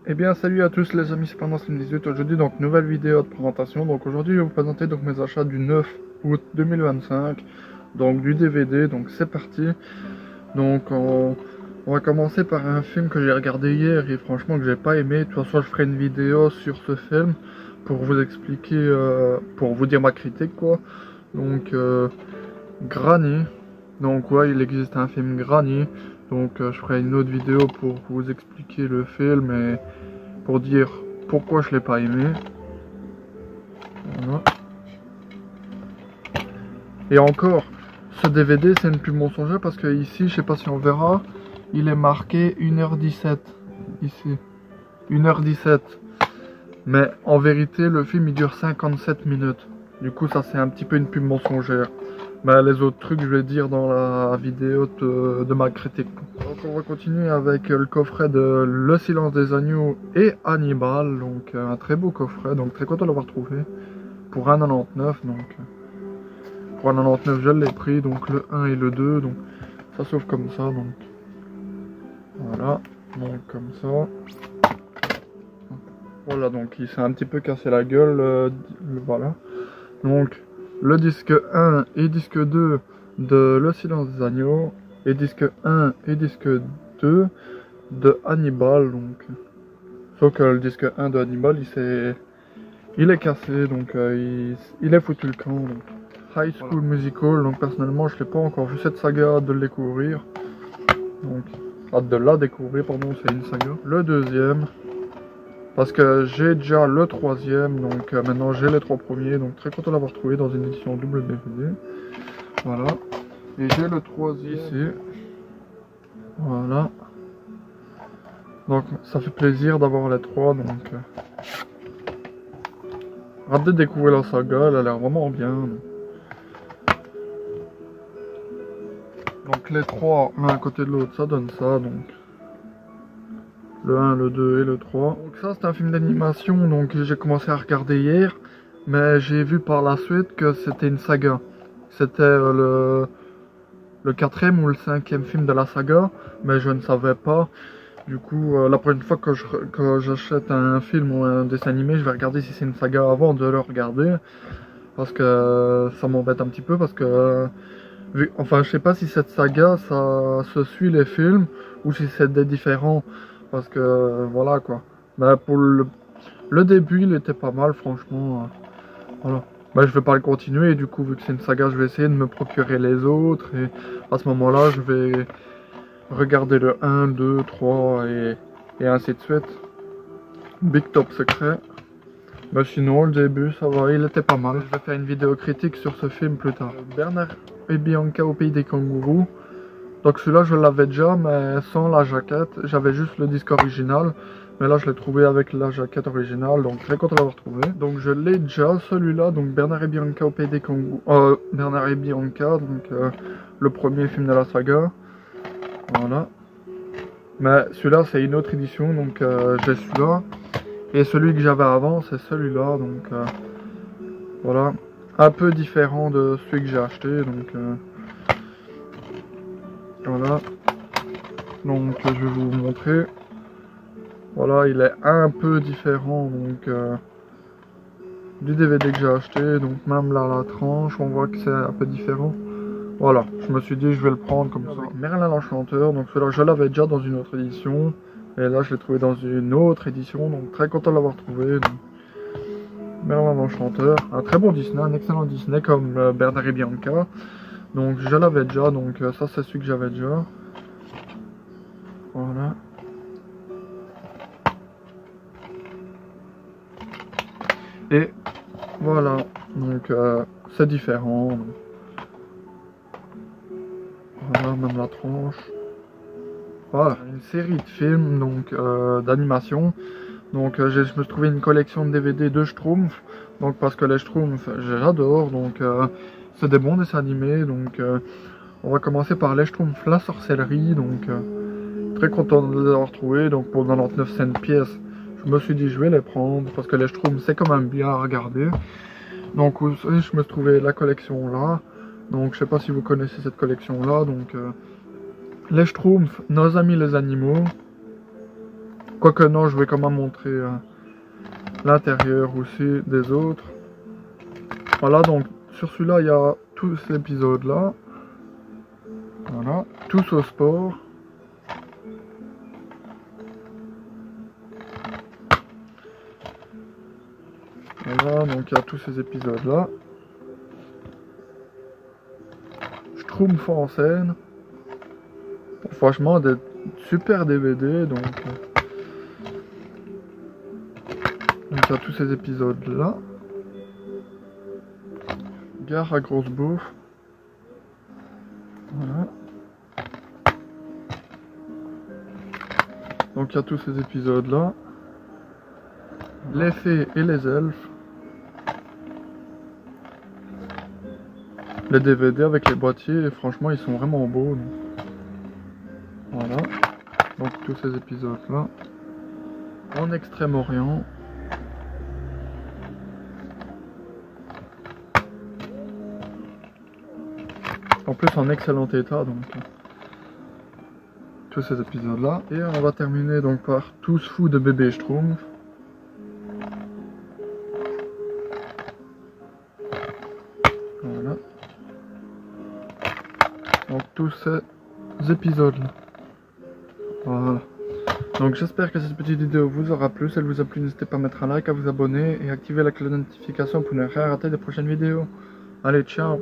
Eh bien salut à tous les amis, c'est Pendant18 aujourd'hui, donc nouvelle vidéo de présentation. Donc aujourd'hui je vais vous présenter donc mes achats du 9 août 2025, donc du DVD, donc c'est parti. Donc on va commencer par un film que j'ai regardé hier et franchement que j'ai pas aimé. De toute façon je ferai une vidéo sur ce film pour vous expliquer, pour vous dire ma critique quoi. Donc Granny, donc ouais il existe un film Granny. Donc je ferai une autre vidéo pour vous expliquer le film et pour dire pourquoi je l'ai pas aimé. Voilà. Et encore, ce DVD c'est une pub mensongère parce que ici, je sais pas si on verra, il est marqué 1h17. Ici. 1h17. Mais en vérité, le film il dure 57 minutes. Du coup, ça c'est un petit peu une pub mensongère. Mais les autres trucs, je vais dire dans la vidéo de ma critique. Donc on va continuer avec le coffret de Le Silence des Agneaux et Hannibal. Donc un très beau coffret, donc très content de l'avoir trouvé. Pour 1,99 donc pour 1,99 je l'ai pris, donc le 1 et le 2. Donc ça s'ouvre comme ça, donc voilà, donc comme ça. Voilà, donc il s'est un petit peu cassé la gueule, voilà. Donc le disque 1 et disque 2 de Le Silence des Agneaux et disque 1 et disque 2 de Hannibal. Donc sauf que le disque 1 de Hannibal il est cassé, donc il est foutu le camp. Donc. High School Musical, donc personnellement je l'ai pas encore vu cette saga, hâte de le découvrir. Donc hâte de la découvrir, pardon, c'est une saga. Le deuxième, parce que j'ai déjà le troisième, donc maintenant j'ai les trois premiers, donc très content de l'avoir trouvé dans une édition double DVD. Voilà. Et j'ai le troisième ici. Voilà. Donc ça fait plaisir d'avoir les trois, donc hâte de découvrir la saga, elle a l'air vraiment bien. Donc les trois l'un à côté de l'autre, ça donne ça, donc le 1, le 2 et le 3. Donc ça c'est un film d'animation, donc j'ai commencé à regarder hier, mais j'ai vu par la suite que c'était une saga. C'était le quatrième ou le cinquième film de la saga, mais je ne savais pas. Du coup, la prochaine fois que j'achète un film ou un dessin animé, je vais regarder si c'est une saga avant de le regarder. Parce que ça m'embête un petit peu, parce que... Enfin, je sais pas si cette saga, ça se suit les films, ou si c'est des différents, parce que, voilà, quoi. Mais pour le début, il était pas mal, franchement, voilà. Bah, je vais pas le continuer, et du coup, vu que c'est une saga, je vais essayer de me procurer les autres, et à ce moment-là, je vais regarder le 1, 2, 3, et ainsi de suite. Big Top Secret. Mais sinon, le début, ça va, il était pas mal. Je vais faire une vidéo critique sur ce film plus tard. Bernard et Bianca au pays des kangourous. Donc celui-là, je l'avais déjà, mais sans la jaquette. J'avais juste le disque original. Mais là, je l'ai trouvé avec la jaquette originale, donc très content de l'avoir trouvé. Donc je l'ai déjà, celui-là, donc Bernard et Bianca au pays des kangourous. Bernard et Bianca, donc le premier film de la saga. Voilà. Mais celui-là, c'est une autre édition, donc j'ai celui-là. Et celui que j'avais avant, c'est celui-là, donc voilà, un peu différent de celui que j'ai acheté, donc voilà, donc je vais vous montrer, voilà, il est un peu différent, donc du DVD que j'ai acheté, donc même là, la tranche, on voit que c'est un peu différent, voilà, je me suis dit je vais le prendre comme ça. Merlin l'Enchanteur, donc celui-là je l'avais déjà dans une autre édition. Et là, je l'ai trouvé dans une autre édition, donc très content de l'avoir trouvé. Donc, Merlin l'Enchanteur, un très bon Disney, un excellent Disney comme Bernard et Bianca. Donc je l'avais déjà, donc ça c'est celui que j'avais déjà. Voilà. Et voilà, donc c'est différent. Voilà, même la tranche. Voilà, une série de films donc d'animation. Donc je me suis trouvé une collection de DVD de Schtroumpfs. Donc parce que les Schtroumpfs j'adore. Donc c'est des bons dessins animés. Donc on va commencer par les Schtroumpfs la sorcellerie. Donc très content de les avoir trouvés. Donc pour 99 cents pièce, je me suis dit je vais les prendre. Parce que les Schtroumpfs c'est quand même bien à regarder. Donc aussi, je me suis trouvé la collection là. Donc je sais pas si vous connaissez cette collection là. Donc les Schtroumpfs, nos amis les animaux. Quoique non, je vais quand même montrer l'intérieur aussi des autres. Voilà, donc sur celui-là, il y a tous ces épisodes-là. Voilà, tous au sport. Voilà, donc il y a tous ces épisodes-là. Schtroumpf en scène. Franchement, des super DVD, donc il y a tous ces épisodes-là. Gare à grosse bouffe. Voilà. Donc il y a tous ces épisodes-là. Les fées et les elfes. Les DVD avec les boîtiers, et franchement ils sont vraiment beaux. Donc. Voilà. Donc tous ces épisodes-là. En Extrême-Orient. En plus en excellent état, donc tous ces épisodes là. Et on va terminer donc par Tous fous de bébé Schtroumpf. Voilà. Donc tous ces épisodes là. Voilà. Donc j'espère que cette petite vidéo vous aura plu. Si elle vous a plu, n'hésitez pas à mettre un like, à vous abonner et activer la cloche de notification pour ne rien rater des prochaines vidéos. Allez, ciao!